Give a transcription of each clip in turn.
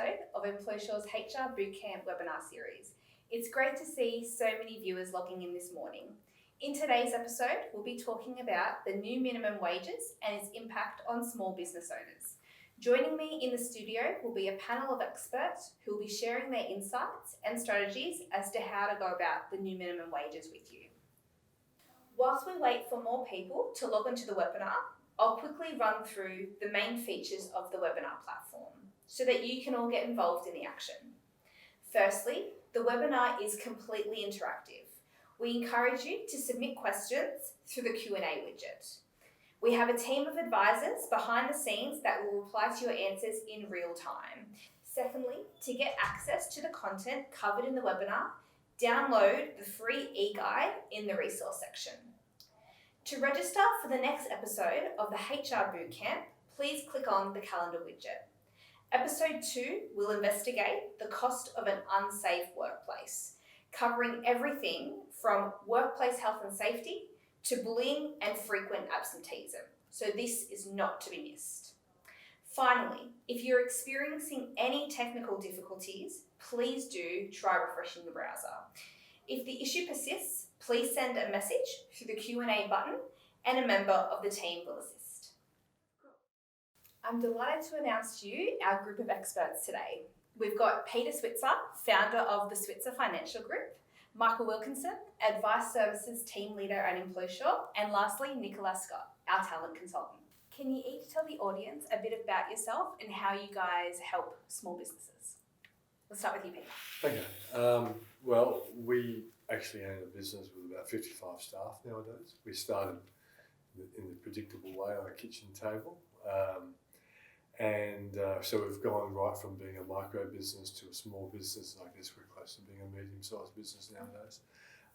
episode of Employsure's HR Bootcamp webinar series. It's great to see so many viewers logging in this morning. In today's episode, we'll be talking about the new minimum wages and its impact on small business owners. Joining me in the studio will be a panel of experts who will be sharing their insights and strategies as to how to go about the new minimum wages with you. Whilst we wait for more people to log into the webinar, I'll quickly run through the main features of the webinar platform so that you can all get involved in the action. Firstly, the webinar is completely interactive. We encourage you to submit questions through the Q&A widget. We have a team of advisors behind the scenes that will reply to your answers in real time. Secondly, to get access to the content covered in the webinar, download the free e-guide in the resource section. To register for the next episode of the HR Bootcamp, please click on the calendar widget. Episode 2 will investigate the cost of an unsafe workplace, covering everything from workplace health and safety to bullying and frequent absenteeism. So this is not to be missed. Finally, if you're experiencing any technical difficulties, please do try refreshing the browser. If the issue persists, please send a message through the Q&A button and a member of the team will assist. I'm delighted to announce to you our group of experts today. We've got Peter Switzer, founder of the Switzer Financial Group, Michael Wilkinson, Advice Services Team Leader at Employsure, and lastly, Nicola Scott, our talent consultant. Can you each tell the audience a bit about yourself and how you guys help small businesses? Let's start with you, Peter. Okay. Well, we actually own a business with about 55 staff nowadays. We started in the predictable way on a kitchen table. So we've gone right from being a micro business to a small business, and I guess we're close to being a medium-sized business nowadays.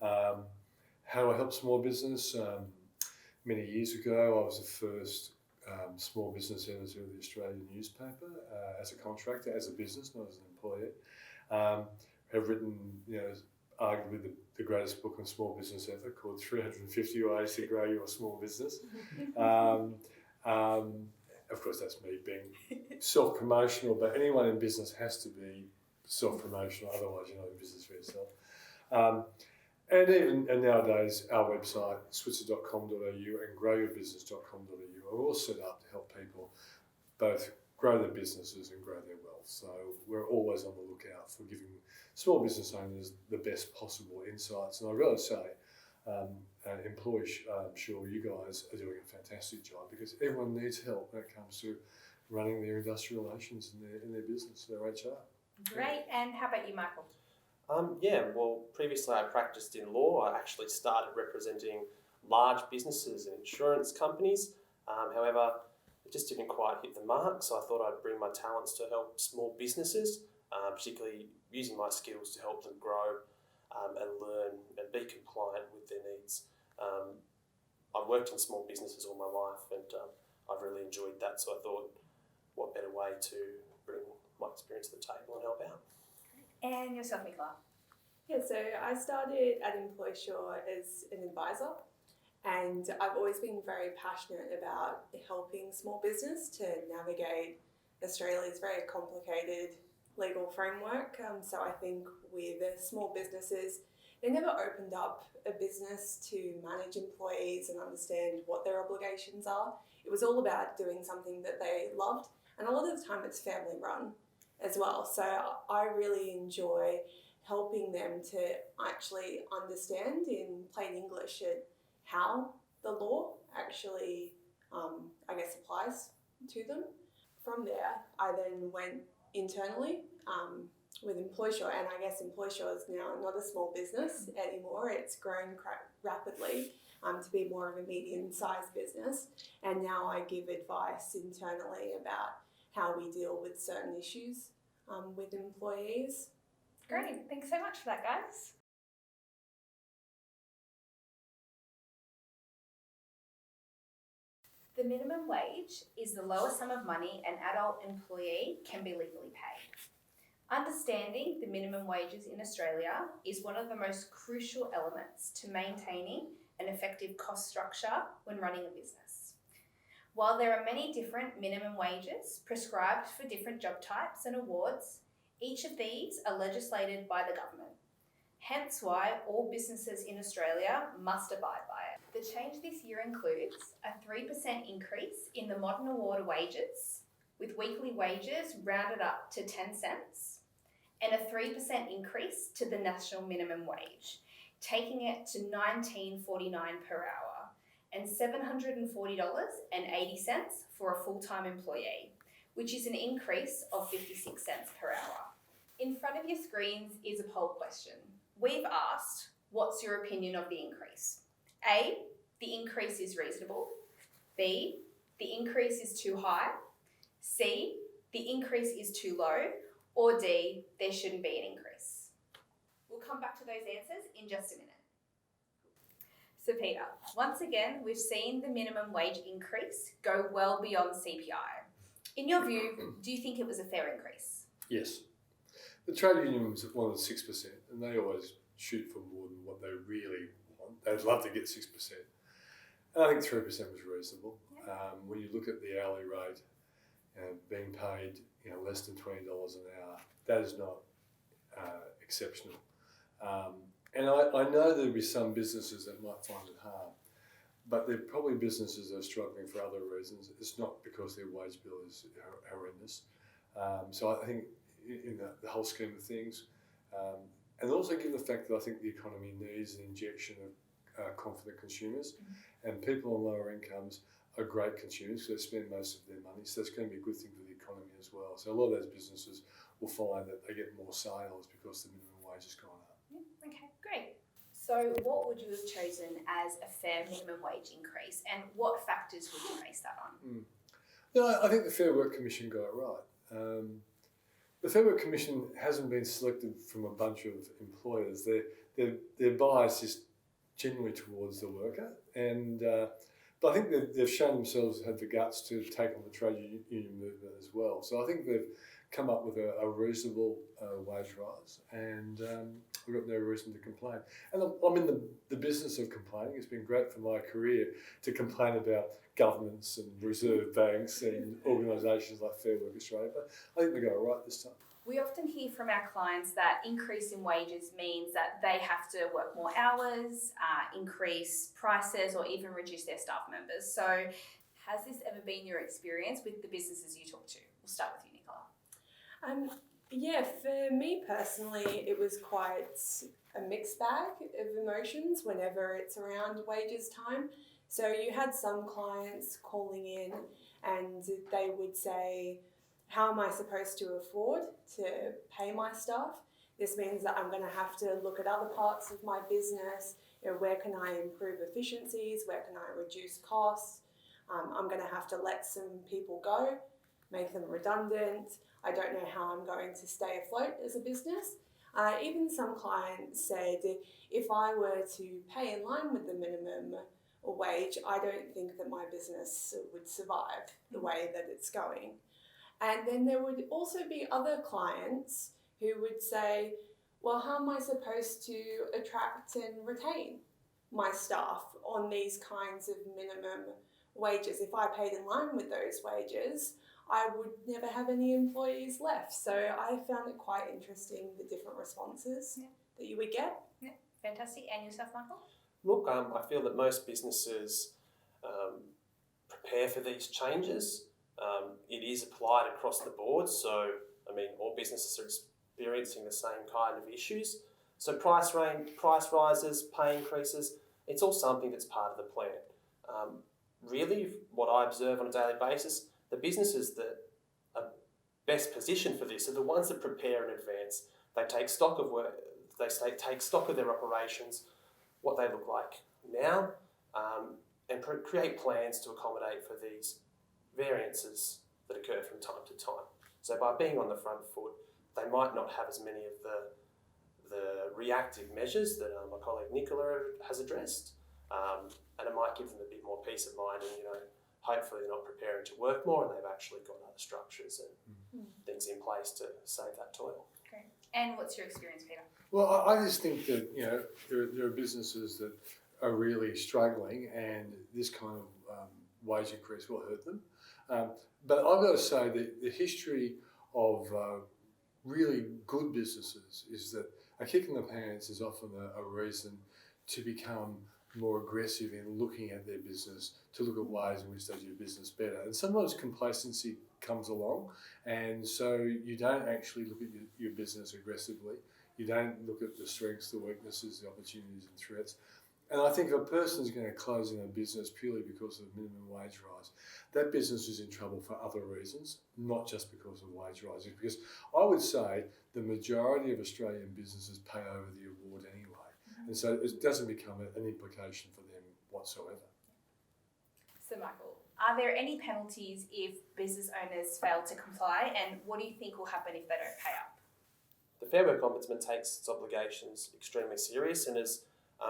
How do I help small business? Many years ago, I was the first small business editor of the Australian newspaper as a contractor, as a business, not as an employee. Have written, arguably the greatest book on small business ever, called 350 Ways to Grow Your Small Business. Of course, that's me being self-promotional, but anyone in business has to be self-promotional, otherwise you're not in business for yourself. And nowadays, our website, switzer.com.au and growyourbusiness.com.au are all set up to help people both grow their businesses and grow their wealth. So we're always on the lookout for giving small business owners the best possible insights. And I really say, I'm sure you guys are doing a fantastic job because everyone needs help when it comes to running their industrial relations in their business, their HR. Great. And how about you, Michael? Previously I practiced in law. I actually started representing large businesses and insurance companies. However, it just didn't quite hit the mark, so I thought I'd bring my talents to help small businesses, particularly using my skills to help them grow and learn and be compliant with their needs. I've worked in small businesses all my life and I've really enjoyed that, so I thought what better way to bring my experience to the table and help out. And yourself, Nicola? Yeah, so I started at Employsure as an advisor, and I've always been very passionate about helping small business to navigate Australia's very complicated legal framework. So I think with small businesses, they never opened up a business to manage employees and understand what their obligations are. It was all about doing something that they loved, and a lot of the time it's family run as well. So I really enjoy helping them to actually understand in plain English how the law actually, applies to them. From there, I then went internally with Employsure, and I guess Employsure is now not a small business anymore. It's grown rapidly to be more of a medium-sized business, and now I give advice internally about how we deal with certain issues with employees. Great, thanks so much for that, guys. The minimum wage is the lowest sum of money an adult employee can be legally paid. Understanding the minimum wages in Australia is one of the most crucial elements to maintaining an effective cost structure when running a business. While there are many different minimum wages prescribed for different job types and awards, each of these are legislated by the government. Hence why all businesses in Australia must abide by it. The change this year includes a 3% increase in the modern award wages, with weekly wages rounded up to 10 cents, and a 3% increase to the national minimum wage, taking it to $19.49 per hour and $740.80 for a full-time employee, which is an increase of 56 cents per hour. In front of your screens is a poll question. We've asked, what's your opinion of the increase? A, the increase is reasonable. B, the increase is too high. C, the increase is too low. Or D, there shouldn't be an increase. We'll come back to those answers in just a minute. So Peter, once again, we've seen the minimum wage increase go well beyond CPI. In your view, do you think it was a fair increase? Yes. The trade unions wanted 6%, and they always shoot for more than what they really want. They'd love to get 6%. And I think 3% was reasonable. Yeah. When you look at the hourly rate, being paid less than $20 an hour, that is not exceptional. And I know there'll be some businesses that might find it hard, but they're probably businesses that are struggling for other reasons. It's not because their wage bill is horrendous. So I think in the whole scheme of things, and also given the fact that I think the economy needs an injection of confident consumers, and people on lower incomes are great consumers because they spend most of their money, so that's going to be a good thing for the economy as well. So a lot of those businesses will find that they get more sales because the minimum wage has gone up. Yeah, okay, great. So what would you have chosen as a fair minimum wage increase, and what factors would you base that on? No, I think the Fair Work Commission got it right. The Fair Work Commission hasn't been selected from a bunch of employers. Their bias is generally towards the worker, and but I think they've shown themselves to have the guts to take on the trade union movement as well. So I think they've come up with a reasonable wage rise, and we've got no reason to complain. And I'm in the business of complaining. It's been great for my career to complain about governments and reserve banks and organisations like Fair Work Australia, but I think they got it right this time. We often hear from our clients that increase in wages means that they have to work more hours, increase prices, or even reduce their staff members. So has this ever been your experience with the businesses you talk to? We'll start with you, Nicola. Yeah, for me personally, it was quite a mixed bag of emotions whenever it's around wages time. So you had some clients calling in and they would say, how am I supposed to afford to pay my staff? This means that I'm going to have to look at other parts of my business. Where can I improve efficiencies? Where can I reduce costs? I'm going to have to let some people go, make them redundant. I don't know how I'm going to stay afloat as a business. Even some clients said, if I were to pay in line with the minimum wage, I don't think that my business would survive the way that it's going. And then there would also be other clients who would say, well, how am I supposed to attract and retain my staff on these kinds of minimum wages? If I paid in line with those wages, I would never have any employees left. So I found it quite interesting, the different responses that you would get. Yeah, fantastic. And yourself, Michael? Look, I feel that most businesses prepare for these changes. It is applied across the board, so all businesses are experiencing the same kind of issues. So price rises, pay increases, it's all something that's part of the plan. Really, what I observe on a daily basis, the businesses that are best positioned for this are the ones that prepare in advance. They take stock of work, take stock of their operations, what they look like now, and create plans to accommodate for these variances that occur from time to time. So by being on the front foot, they might not have as many of the reactive measures that my colleague Nicola has addressed, and it might give them a bit more peace of mind, and hopefully they're not preparing to work more and they've actually got other structures and things in place to save that toil. Great. And what's your experience, Peter? Well, I just think that there are businesses that are really struggling, and this kind of wage increase will hurt them. But I've got to say that the history of really good businesses is that a kick in the pants is often a reason to become more aggressive in looking at their business, to look at ways in which they do business better. And sometimes complacency comes along, and so you don't actually look at your business aggressively. You don't look at the strengths, the weaknesses, the opportunities and threats. And I think if a person's going to close in a business purely because of minimum wage rise, that business is in trouble for other reasons, not just because of wage rises. Because I would say the majority of Australian businesses pay over the award anyway. And so it doesn't become an implication for them whatsoever. So Michael, are there any penalties if business owners fail to comply, and what do you think will happen if they don't pay up? The Fair Work Ombudsman takes its obligations extremely serious and is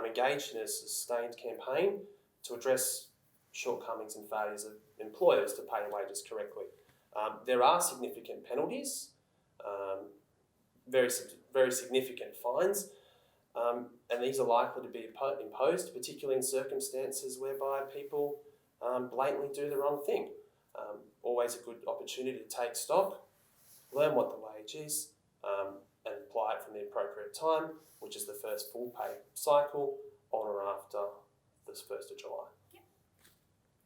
engaged in a sustained campaign to address shortcomings and failures of employers to pay wages correctly. There are significant penalties, very significant fines, and these are likely to be imposed, particularly in circumstances whereby people blatantly do the wrong thing. Always a good opportunity to take stock, learn what the wage is, and apply it from the appropriate time, which is the first full pay cycle on or after this 1st of July. Yep.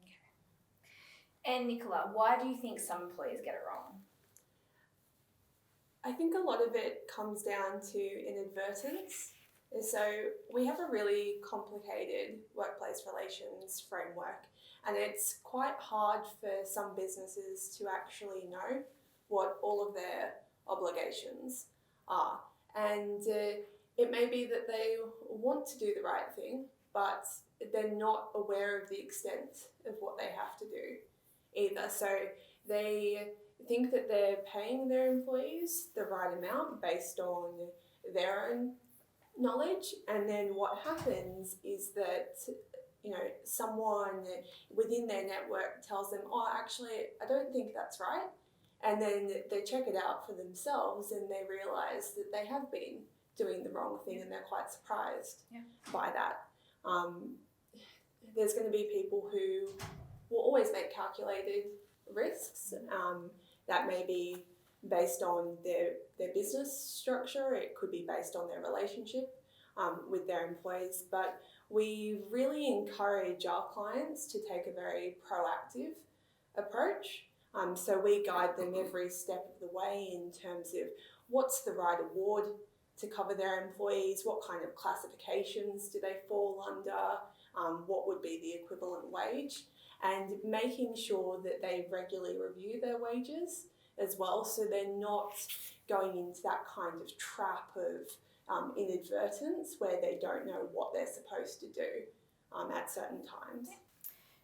Okay. And Nicola, why do you think some employers get it wrong? I think a lot of it comes down to inadvertence. So we have a really complicated workplace relations framework, and it's quite hard for some businesses to actually know what all of their obligations are. And it may be that they want to do the right thing, but they're not aware of the extent of what they have to do either. So they think that they're paying their employees the right amount based on their own knowledge, and then what happens is that someone within their network tells them, oh, actually, I don't think that's right. And then they check it out for themselves and they realise that they have been doing the wrong thing, and they're quite surprised by that. There's going to be people who will always make calculated risks that may be based on their business structure. It could be based on their relationship with their employees, but we really encourage our clients to take a very proactive approach. So we guide them every step of the way in terms of what's the right award to cover their employees, what kind of classifications do they fall under, what would be the equivalent wage, and making sure that they regularly review their wages as well, so they're not going into that kind of trap of inadvertence where they don't know what they're supposed to do at certain times.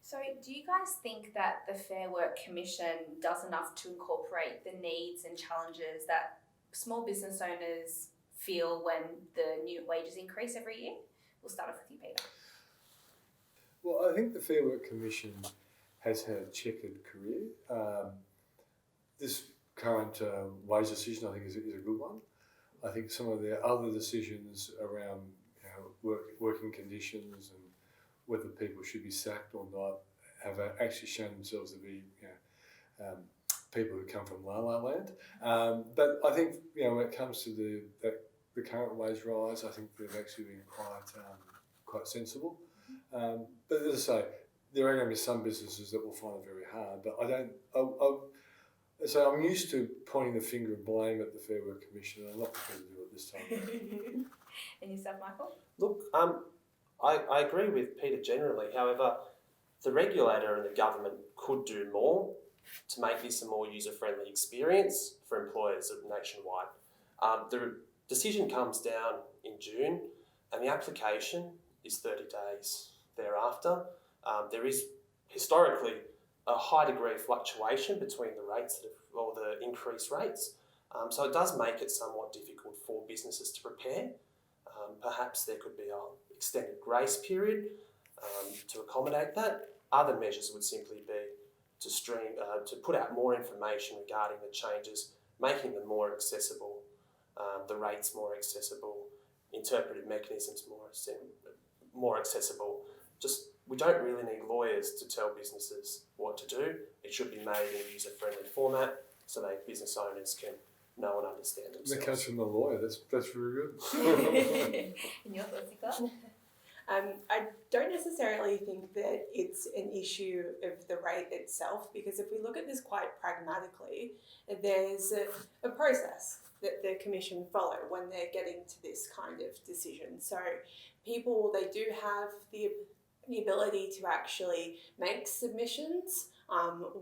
So do you guys think that the Fair Work Commission does enough to incorporate the needs and challenges that small business owners feel when the new wages increase every year? We'll start off with you, Peter. Well, I think the Fair Work Commission has had a checkered career. This current wage decision, I think, is a good one. I think some of their other decisions around working conditions and whether people should be sacked or not have actually shown themselves to be people who come from La La Land. But I think when it comes to the current wage rise, I think they've actually been quite sensible. But as I say, there are going to be some businesses that will find it very hard. But so I'm used to pointing the finger of blame at the Fair Work Commission, and I'm not prepared to do it this time. And yourself, Michael? Look, I agree with Peter generally. However, the regulator and the government could do more to make this a more user-friendly experience for employers nationwide. The decision comes down in June, and the application is 30 days thereafter. There is historically a high degree of fluctuation between the rates or the increased rates. So it does make it somewhat difficult for businesses to prepare. Perhaps there could be an extended grace period to accommodate that. Other measures would simply be to put out more information regarding the changes, making them more accessible, the rates more accessible, interpretive mechanisms more accessible. Just we don't really need lawyers to tell businesses what to do. It should be made in a user-friendly format so that business owners can know and understand themselves. That comes from the lawyer. That's really good. In your thoughts, Nicola? I don't necessarily think that it's an issue of the rate itself, because if we look at this quite pragmatically, there's a process that the Commission follow when they're getting to this kind of decision. So people, they do have the ability to actually make submissions,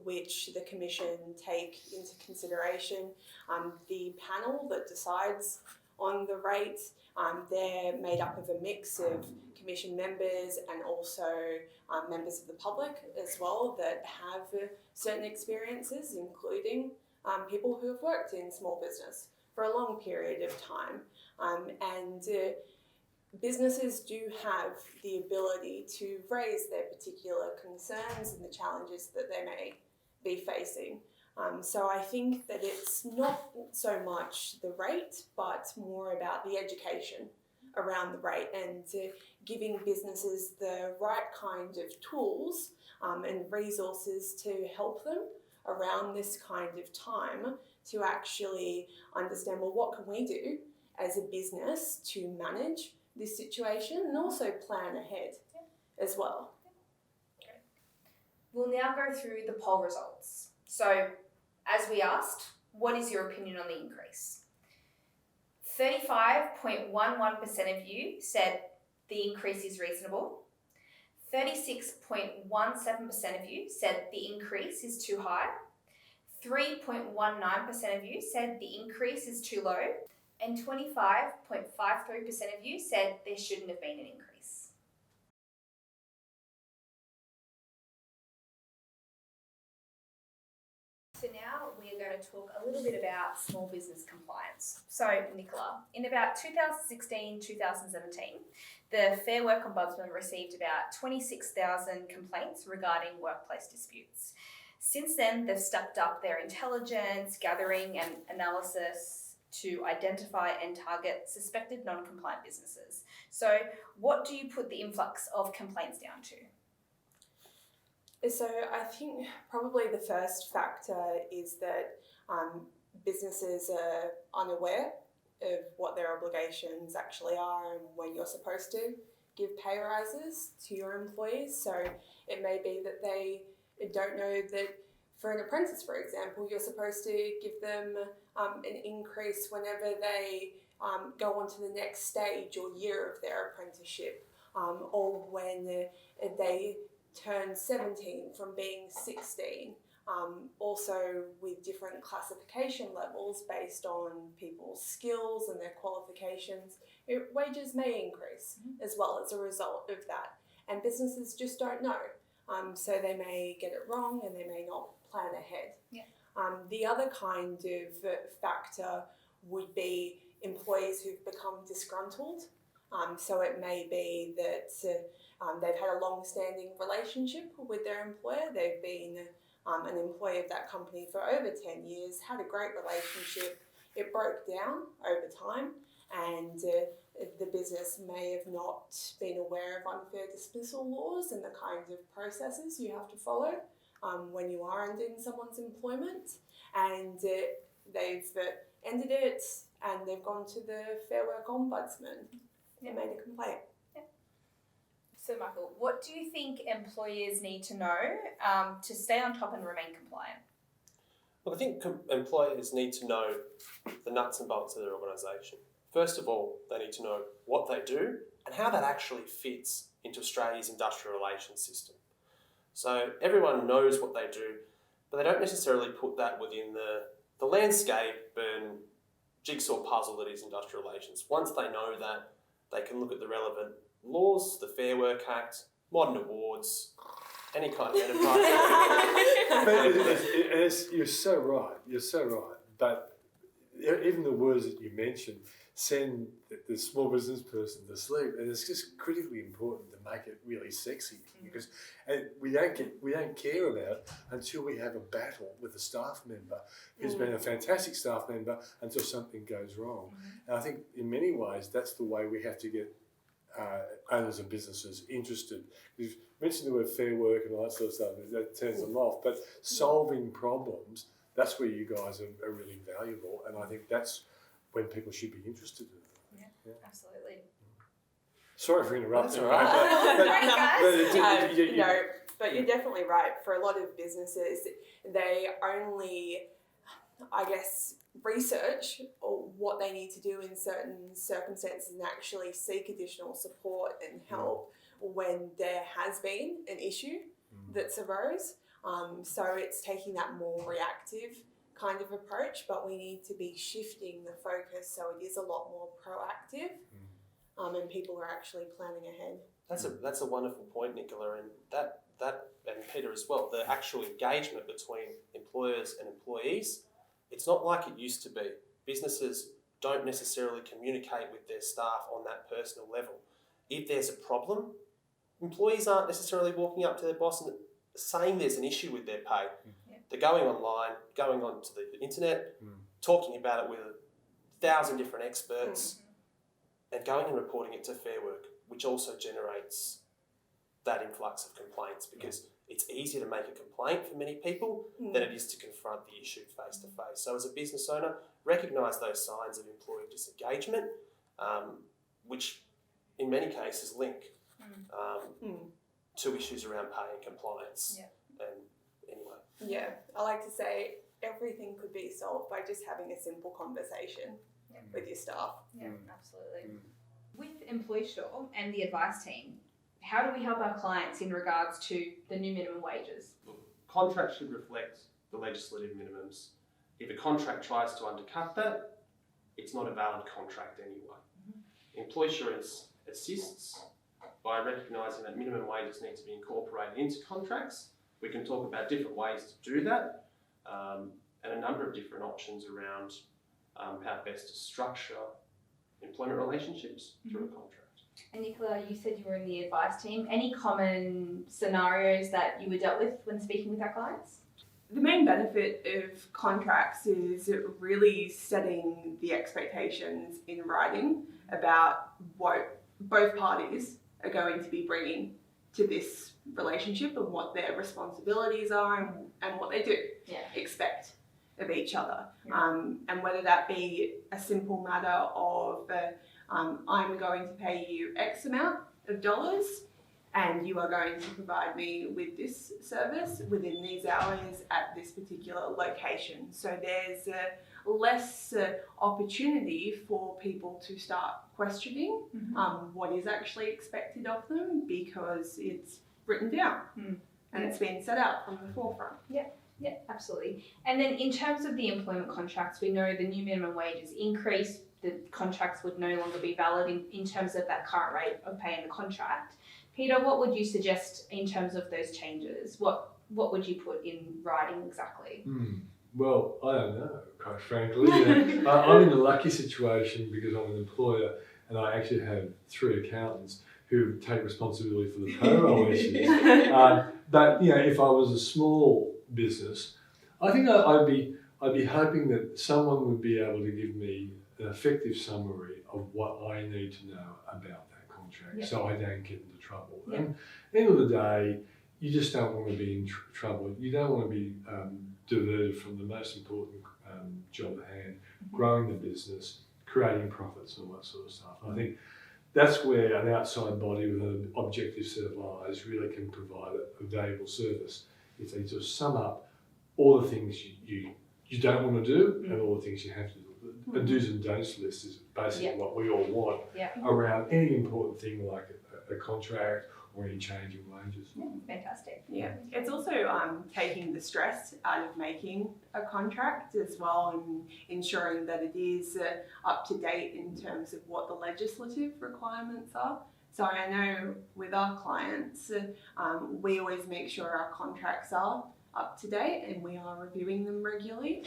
which the Commission take into consideration. The panel that decides on the rate, they're made up of a mix of Commission members and also members of the public as well that have certain experiences, including people who have worked in small business for a long period of time. And businesses do have the ability to raise their particular concerns and the challenges that they may be facing. So I think that it's not so much the rate, but more about the education around the rate and giving businesses the right kind of tools and resources to help them around this kind of time to actually understand, well, what can we do as a business to manage this situation and also plan ahead as well. Okay. We'll now go through the poll results. So, as we asked, what is your opinion on the increase? 35.11% of you said the increase is reasonable. 36.17% of you said the increase is too high. 3.19% of you said the increase is too low. And 25.53% of you said there shouldn't have been an increase. So now we are going to talk a little bit about small business compliance. So Nicola, in about 2016-2017, the Fair Work Ombudsman received about 26,000 complaints regarding workplace disputes. Since then, they've stepped up their intelligence, gathering and analysis to identify and target suspected non-compliant businesses. So what do you put the influx of complaints down to? So I think probably the first factor is that businesses are unaware of what their obligations actually are and when you're supposed to give pay rises to your employees. So it may be that they don't know that for an apprentice, for example, you're supposed to give them an increase whenever they go on to the next stage or year of their apprenticeship, or when they turn 17 from being 16. Also with different classification levels based on people's skills and their qualifications, wages may increase as well as a result of that. And businesses just don't know. So they may get it wrong and they may not plan ahead. Yeah. The other kind of factor would be employees who've become disgruntled. So it may be that they've had a long-standing relationship with their employer. They've been an employee of that company for over 10 years, had a great relationship. It broke down over time, and the business may have not been aware of unfair dismissal laws and the kinds of processes you have to follow when you are ending someone's employment, and they've ended it and they've gone to the Fair Work Ombudsman and made a complaint. So Michael, what do you think employers need to know to stay on top and remain compliant? Well, I think employers need to know the nuts and bolts of their organisation. First of all, they need to know what they do and how that actually fits into Australia's industrial relations system. So everyone knows what they do, but they don't necessarily put that within the landscape and jigsaw puzzle that is industrial relations. Once they know that, they can look at the relevant laws, the Fair Work Act, modern awards, any kind of enterprise. You're so right. You're so right. But even the words that you mentioned send the small business person to sleep, and it's just critically important to make it really sexy because we don't care about it until we have a battle with a staff member who's been a fantastic staff member until something goes wrong. And I think in many ways that's the way we have to get owners of businesses interested. You've mentioned the word fair work and all that sort of stuff, that turns them off, but solving problems, that's where you guys are really valuable, and I think that's when people should be interested in it. Yeah. Absolutely. Sorry for interrupting. That's all right. But you're definitely right. For a lot of businesses, they only, I guess, research or what they need to do in certain circumstances and actually seek additional support and help when there has been an issue that's arose. So it's taking that more reactive kind of approach, but we need to be shifting the focus so it is a lot more proactive, and people are actually planning ahead. That's a wonderful point, Nicola, and that and Peter as well. The actual engagement between employers and employees, it's not like it used to be. Businesses don't necessarily communicate with their staff on that personal level. If there's a problem, employees aren't necessarily walking up to their boss and saying there's an issue with their pay. They're going online, going onto the internet, talking about it with 1,000 different experts, and going and reporting it to Fair Work, which also generates that influx of complaints, because it's easier to make a complaint for many people than it is to confront the issue face to face. So as a business owner, recognise those signs of employee disengagement, which in many cases link to issues around pay and compliance. And anyway. Yeah, I like to say everything could be solved by just having a simple conversation with your staff. Yeah, absolutely. With Employsure and the advice team, how do we help our clients in regards to the new minimum wages? Look, contracts should reflect the legislative minimums. If a contract tries to undercut that, it's not a valid contract anyway. Employsure assists by recognising that minimum wages need to be incorporated into contracts. We can talk about different ways to do that, and a number of different options around how best to structure employment relationships through a contract. And Nicola, you said you were in the advice team. Any common scenarios that you were dealt with when speaking with our clients? The main benefit of contracts is really setting the expectations in writing about what both parties are going to be bringing to this relationship and what their responsibilities are and what they do expect of each other. And whether that be a simple matter of I'm going to pay you X amount of dollars and you are going to provide me with this service within these hours at this particular location. So there's less opportunity for people to start questioning what is actually expected of them, because it's written down and it's been set out from the forefront. Yeah, absolutely. And then in terms of the employment contracts, we know the new minimum wages increase, the contracts would no longer be valid in terms of that current rate of pay in the contract. Peter, what would you suggest in terms of those changes? What would you put in writing exactly? Well, I don't know, quite frankly. I'm in a lucky situation because I'm an employer and I actually have 3 accountants who take responsibility for the payroll issues. But if I was a small business, I think I'd be hoping that someone would be able to give me an effective summary of what I need to know about that contract, so I don't get into trouble. And at the end of the day, you just don't want to be in trouble. You don't want to be diverted from the most important job at hand, growing the business, creating profits, and all that sort of stuff. And I think that's where an outside body with an objective set of eyes really can provide a valuable service. If they just sum up all the things you don't want to do and all the things you have to do. A do's and don'ts list is basically what we all want around any important thing like a contract or any change in wages. Fantastic. Yeah, it's also taking the stress out of making a contract as well, and ensuring that it is up to date in terms of what the legislative requirements are. So I know with our clients, we always make sure our contracts are up to date and we are reviewing them regularly,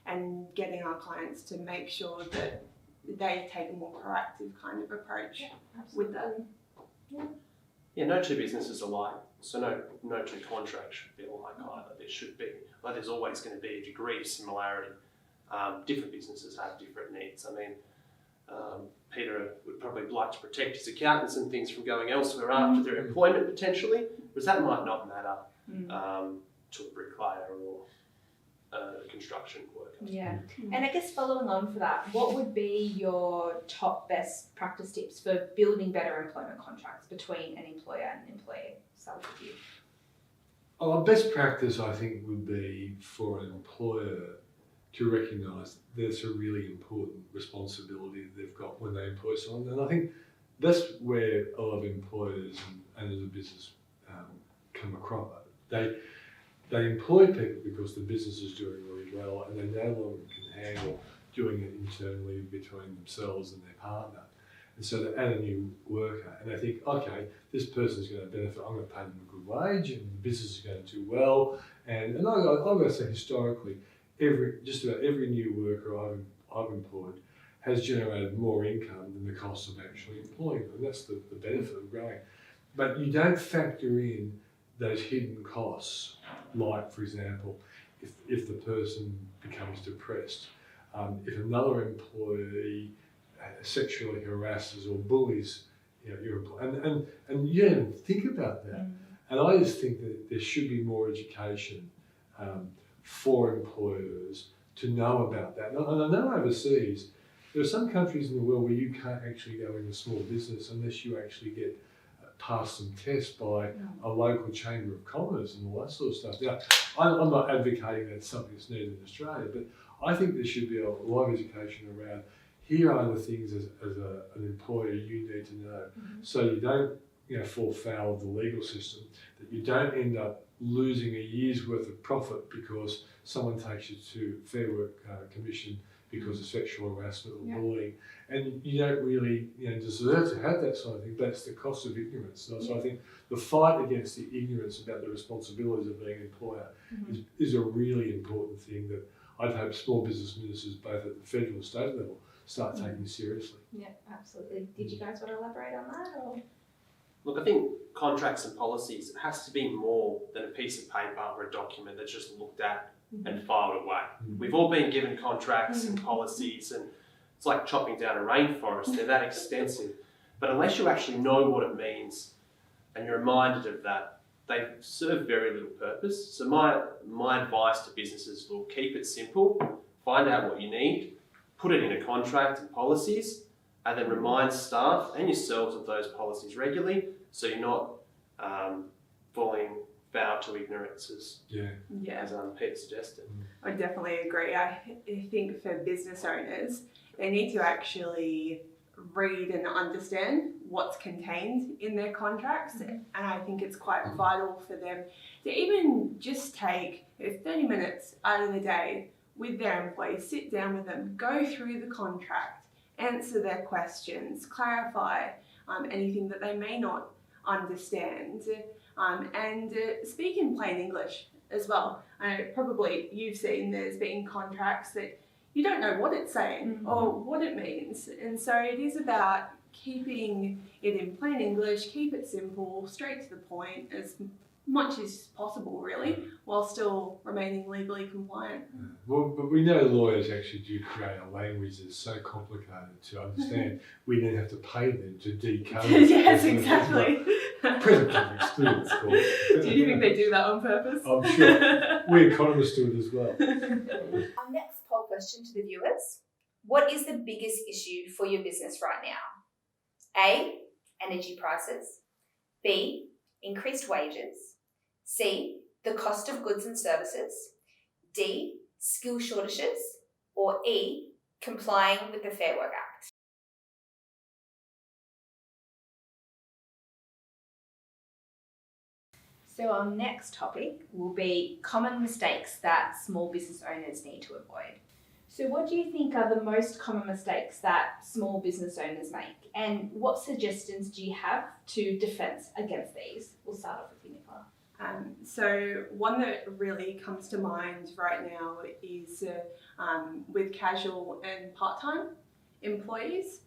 and getting our clients to make sure that they take a more proactive kind of approach with that. Yeah, no two businesses are alike, so no two contracts should be alike either. There should be, but there's always going to be a degree of similarity. Different businesses have different needs. I mean, Peter would probably like to protect his accountants and things from going elsewhere after their employment potentially, whereas that might not matter to a bricklayer or a construction worker. Yeah, and I guess following on for that, what would be your top best practice tips for building better employment contracts between an employer and an employee? Start with you. Our best practice, I think, would be for an employer to recognise there's a really important responsibility that they've got when they employ someone. And I think that's where a lot of employers and as a business come across. They employ people because the business is doing really well and they no longer can handle doing it internally between themselves and their partner. And so they add a new worker and they think, okay, this person's going to benefit, I'm going to pay them a good wage and the business is going to do well. And I'm going to say historically, just about every new worker I've employed has generated more income than the cost of actually employing them. And that's the benefit of growing. But you don't factor in those hidden costs, like, for example, if the person becomes depressed, if another employee sexually harasses or bullies your employee, and you don't even think about that. And I just think that there should be more education for employers to know about that. And I know overseas, there are some countries in the world where you can't actually go into small business unless you actually get passed some tests by a local chamber of commerce and all that sort of stuff. Now, I'm not advocating that's something that's needed in Australia, but I think there should be a lot of education around here are the things as an employer you need to know, so you don't fall foul of the legal system, that you don't end up losing a year's worth of profit because someone takes you to Fair Work Commission because of sexual harassment or bullying, and you don't really deserve to have that sort of thing. That's the cost of ignorance. So I think the fight against the ignorance about the responsibilities of being an employer is a really important thing that I'd hope small business ministers, both at the federal and state level, start taking seriously. Yeah, absolutely. Did you guys want to elaborate on that? Or? Look, I think contracts and policies, it has to be more than a piece of paper or a document that's just looked at and filed away. We've all been given contracts and policies, and it's like chopping down a rainforest. They're that extensive. But unless you actually know what it means and you're reminded of that, they serve very little purpose. So my advice to businesses will keep it simple, find out what you need, put it in a contract and policies, and then remind staff and yourselves of those policies regularly, so you're not falling foul to ignorance, as Peter suggested. I definitely agree. I think for business owners, they need to actually read and understand what's contained in their contracts, and I think it's quite vital for them to even just take 30 minutes out of the day with their employees, sit down with them, go through the contract, answer their questions, clarify anything that they may not understand, and speak in plain English as well. Probably you've seen there's been contracts that you don't know what it's saying or what it means, and so it is about keeping it in plain English, keep it simple, straight to the point as much as possible, really, while still remaining legally compliant. Well, but we know lawyers actually do create a language that's so complicated to understand, we then have to pay them to decode it. Yes, exactly. Present company excluded, of course. Do you think they do that on purpose? I'm sure. We economists do it as well. Our next poll question to the viewers: what is the biggest issue for your business right now? A, energy prices. B, increased wages. C, the cost of goods and services. D, skill shortages. Or E, complying with the Fair Work Act. So our next topic will be common mistakes that small business owners need to avoid. So what do you think are the most common mistakes that small business owners make? And what suggestions do you have to defence against these? We'll start off with you, Nicola. So one that really comes to mind right now is with casual and part-time employees.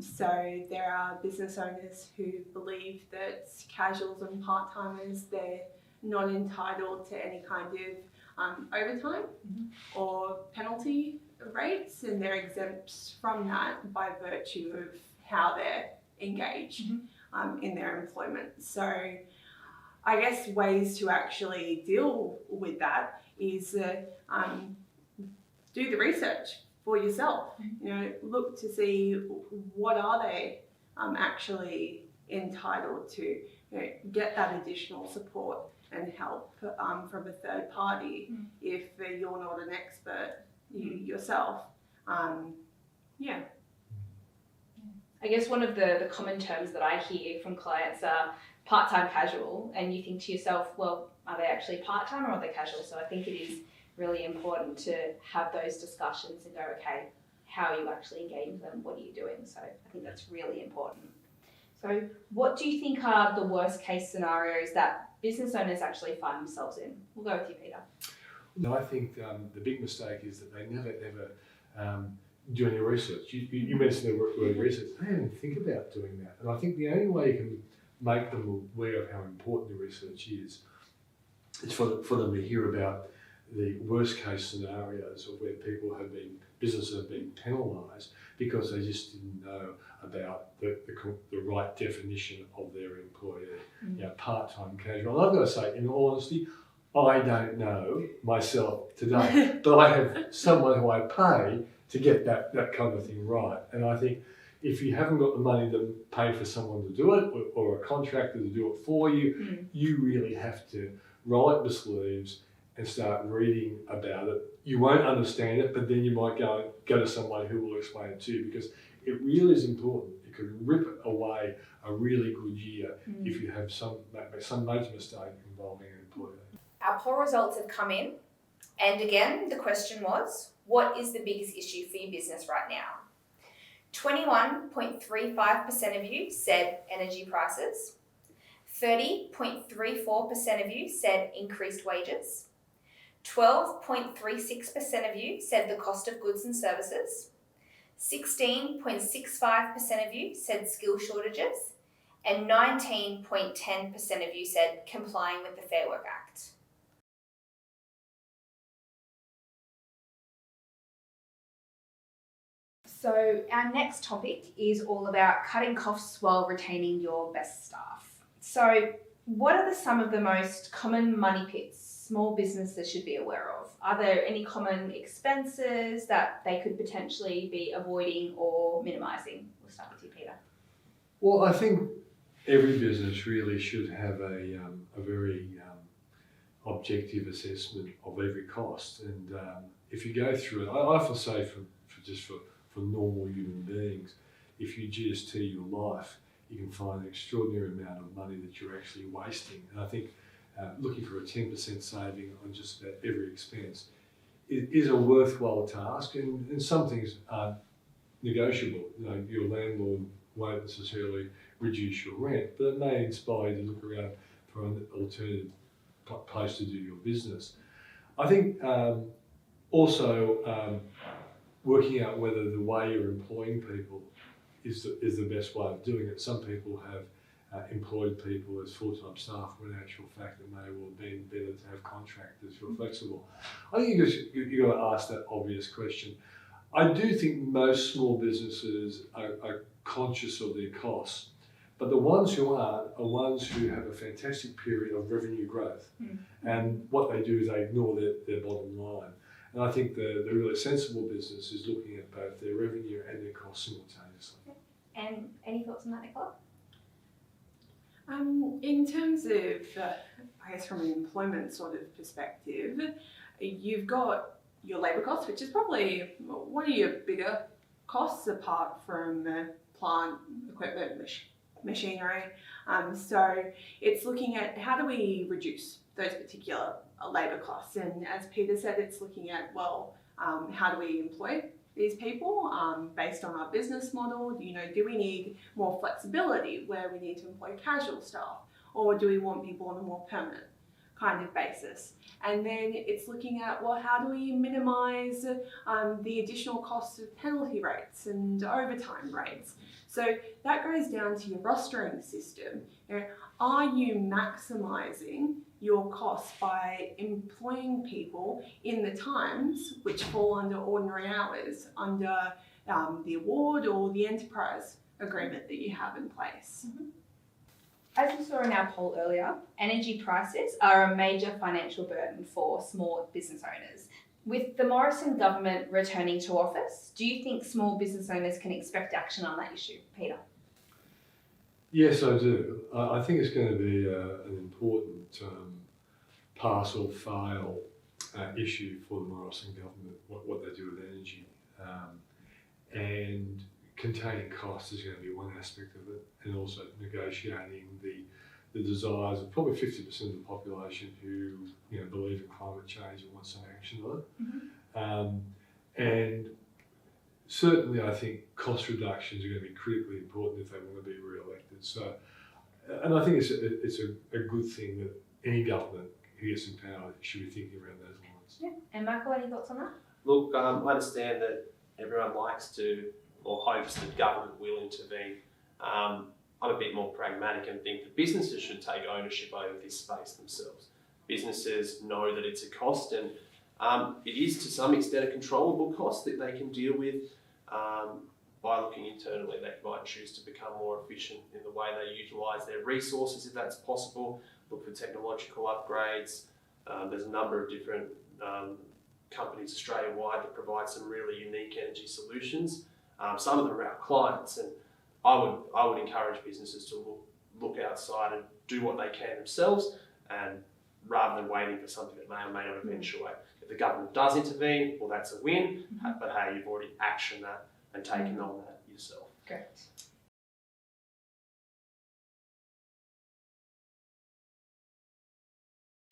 So there are business owners who believe that casuals and part-timers, they're not entitled to any kind of overtime or penalty rates, and they're exempt from that by virtue of how they're engaged in their employment. So I guess ways to actually deal with that is do the research for yourself. You know, look to see what are they actually entitled to. You know, get that additional support and help from a third party if you're not an expert yourself. Yeah. I guess one of the common terms that I hear from clients are part-time casual, and you think to yourself, well, are they actually part-time or are they casual? So I think it is really important to have those discussions and go, okay, how are you actually engaging with them? What are you doing? So I think that's really important. So what do you think are the worst case scenarios that business owners actually find themselves in? We'll go with you, Peter. No, I think the big mistake is that they never ever do any research. You mentioned the word research. They don't even think about doing that. And I think the only way you can make them aware of how important the research is for them to hear about the worst case scenarios of where businesses have been penalised because they just didn't know about the right definition of their employee. You know, part-time casual. And I've got to say, in all honesty, I don't know myself today, but I have someone who I pay to get that kind of thing right. And I think if you haven't got the money to pay for someone to do it or a contractor to do it for you, you really have to roll up the sleeves and start reading about it. You won't understand it, but then you might go to someone who will explain it to you, because it really is important. It could rip away a really good year if you have some major mistake involving an employee. Our poll results have come in, and again, the question was, what is the biggest issue for your business right now? 21.35% of you said energy prices. 30.34% of you said increased wages. 12.36% of you said the cost of goods and services. 16.65% of you said skill shortages. And 19.10% of you said complying with the Fair Work Act. So our next topic is all about cutting costs while retaining your best staff. So what are some of the most common money pits small businesses should be aware of? Are there any common expenses that they could potentially be avoiding or minimising? We'll start with you, Peter. Well, I think every business really should have a very objective assessment of every cost. And if you go through it, I often say for normal human beings, if you GST your life, you can find an extraordinary amount of money that you're actually wasting. And I think looking for a 10% saving on just about every expense is a worthwhile task, and some things aren't negotiable. You know, your landlord won't necessarily reduce your rent, but it may inspire you to look around for an alternative place to do your business. I think also working out whether the way you're employing people is the best way of doing it. Some people have employed people as full-time staff, when in actual fact it may well have been better to have contractors who are flexible. I think you've got to ask that obvious question. I do think most small businesses are conscious of their costs, but the ones who aren't are ones who have a fantastic period of revenue growth. And what they do is they ignore their bottom line. And I think the really sensible business is looking at both their revenue and their costs simultaneously. And any thoughts on that, Nicola? In terms of, I guess from an employment sort of perspective, you've got your labour costs, which is probably one of your bigger costs apart from plant, equipment, machinery. So it's looking at how do we reduce those particular labour costs. And as Peter said, it's looking at, well, how do we employ these people based on our business model? Do we need more flexibility where we need to employ casual staff, or do we want people on a more permanent kind of basis? And then it's looking at, well, how do we minimise the additional costs of penalty rates and overtime rates? So that goes down to your rostering system. Are you maximising your costs by employing people in the times which fall under ordinary hours, under the award or the enterprise agreement that you have in place. As we saw in our poll earlier, energy prices are a major financial burden for small business owners. With the Morrison government returning to office, do you think small business owners can expect action on that issue? Peter? Yes, I do. I think it's going to be an important pass or fail issue for the Morrison government, what they do with energy. And containing costs is going to be one aspect of it, and also negotiating the desires of probably 50% of the population who believe in climate change and want some action on it. And certainly I think cost reductions are going to be critically important if they want to be re-elected. So, and I think it's a good thing that any government who gets in power should be thinking around those lines. Yeah. And Michael, any thoughts on that? Look, I understand that everyone likes to or hopes that government will intervene. I'm a bit more pragmatic and think that businesses should take ownership over this space themselves. Businesses know that it's a cost, and it is to some extent a controllable cost that they can deal with by looking internally. They might choose to become more efficient in the way they utilise their resources if that's possible, look for technological upgrades. There's a number of different companies Australia-wide that provide some really unique energy solutions. Some of them are our clients, and I would encourage businesses to look outside and do what they can themselves, and rather than waiting for something that may or may not eventuate. If the government does intervene, well, that's a win, but hey, you've already actioned that and taken on that yourself. Great.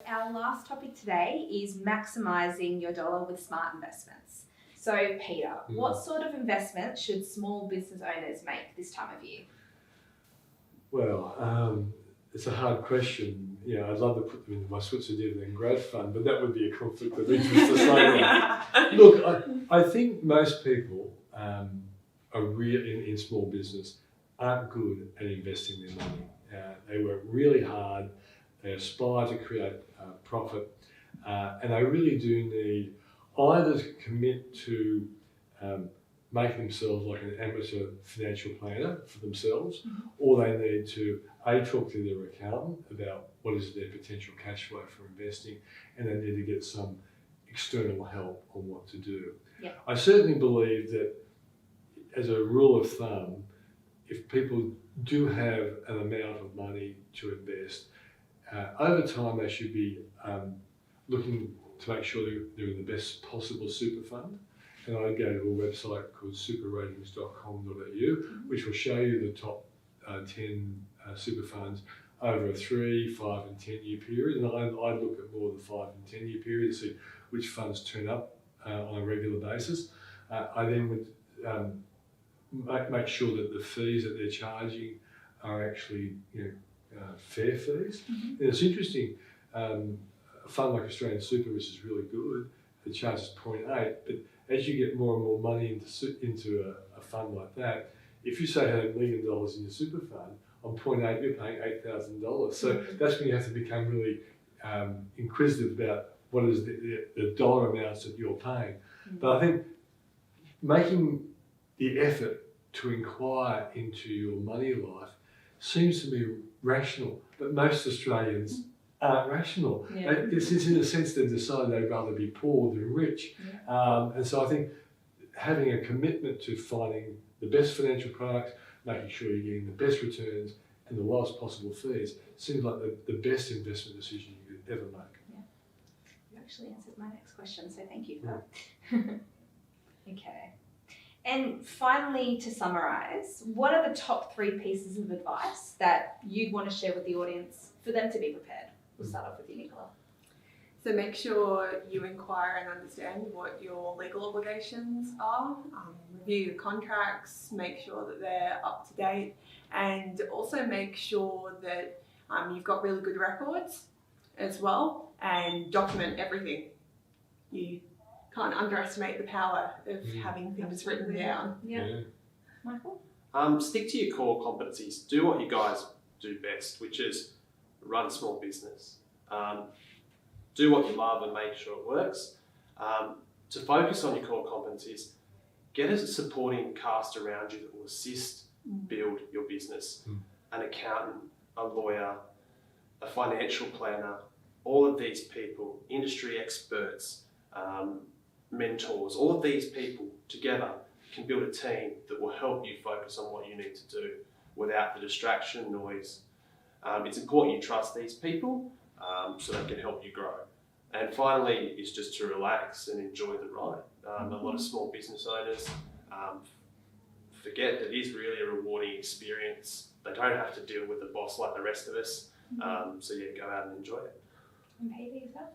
Our last topic today is maximising your dollar with smart investments. So, Peter, what sort of investments should small business owners make this time of year? Well, it's a hard question. I'd love to put them into my Switzer dividend growth fund, but that would be a conflict of interest to say. Look, I think most people in small business aren't good at investing their money. They work really hard. They aspire to create profit, and they really do need either to commit to making themselves like an amateur financial planner for themselves, or they need to talk to their accountant about what is their potential cash flow for investing, and they need to get some external help on what to do. Yeah. I certainly believe that as a rule of thumb, if people do have an amount of money to invest, over time they should be looking to make sure they're in the best possible super fund. And I'd go to a website called superratings.com.au, which will show you the top 10 super funds over a 3, 5 and 10 year period. And I'd look at more the 5 and 10 year period to see which funds turn up on a regular basis. I then would make sure that the fees that they're charging are actually fair fees. And it's interesting, a fund like Australian Super, which is really good, it charges 0.8, but as you get more and more money into a fund like that, if you say had $1 million in your super fund, on 0.8 you're paying $8,000. So that's when you have to become really inquisitive about what is the dollar amounts that you're paying. But I think making the effort to inquire into your money life seems to be rational, but most Australians aren't rational. It's in a sense they've decided they'd rather be poor than rich. And so I think having a commitment to finding the best financial products, making sure you're getting the best returns and the lowest possible fees seems like the best investment decision you could ever make. Yeah. You actually answered my next question, so thank you for that. Okay. And finally, to summarise, what are the top 3 pieces of advice that you'd want to share with the audience for them to be prepared? We'll start off with you, Nicola. So make sure you inquire and understand what your legal obligations are. Review your contracts, make sure that they're up to date, and also make sure that you've got really good records as well, and document everything. You can't underestimate the power of having things written down. Yeah. Michael? Stick to your core competencies. Do what you guys do best, which is run a small business. Do what you love and make sure it works. To focus on your core competencies, get a supporting cast around you that will assist build your business. An accountant, a lawyer, a financial planner, all of these people, industry experts, mentors, all of these people together can build a team that will help you focus on what you need to do without the distraction, noise. It's important you trust these people so they can help you grow. And finally, is just to relax and enjoy the ride. A lot of small business owners forget that it is really a rewarding experience. They don't have to deal with the boss like the rest of us. So yeah, go out and enjoy it. And Peter, yourself?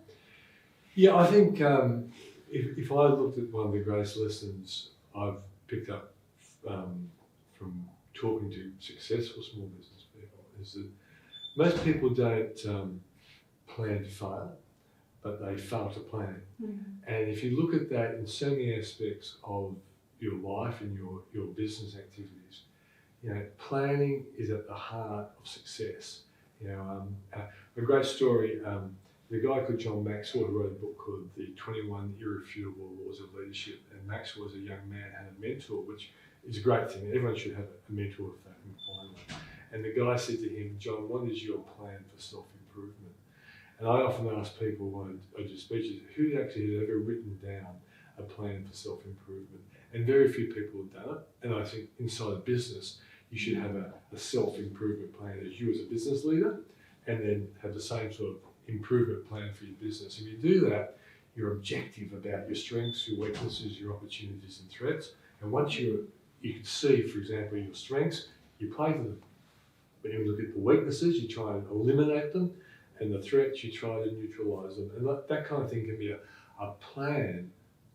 Yeah, I think if I looked at one of the greatest lessons I've picked up from talking to successful small business people is that most people don't plan to fail, but they fail to plan. And if you look at that in so many aspects of your life and your business activities, planning is at the heart of success. A great story, the guy called John Maxwell who wrote a book called The 21 Irrefutable Laws of Leadership, and Maxwell as a young man had a mentor, which is a great thing. Everyone should have a mentor if they can find one. And the guy said to him, John, what is your plan for self-improvement? And I often ask people when I do speeches, who actually has ever written down a plan for self-improvement? And very few people have done it. And I think inside a business, you should have a self-improvement plan as you as a business leader, and then have the same sort of improvement plan for your business. If you do that, you're objective about your strengths, your weaknesses, your opportunities and threats. And once you can see, for example, your strengths, you play to them. When you look at the weaknesses, you try and eliminate them, and the threats, you try to neutralise them. And that kind of thing can be a plan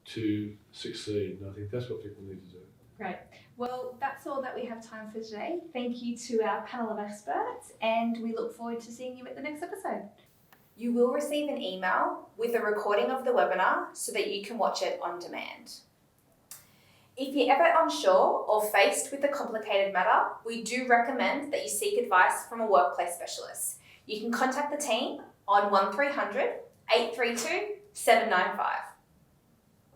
to succeed. And I think that's what people need to do. Great. Well, that's all that we have time for today. Thank you to our panel of experts, and we look forward to seeing you at the next episode. You will receive an email with a recording of the webinar so that you can watch it on demand. If you're ever unsure or faced with a complicated matter, we do recommend that you seek advice from a workplace specialist. You can contact the team on 1300 832 795.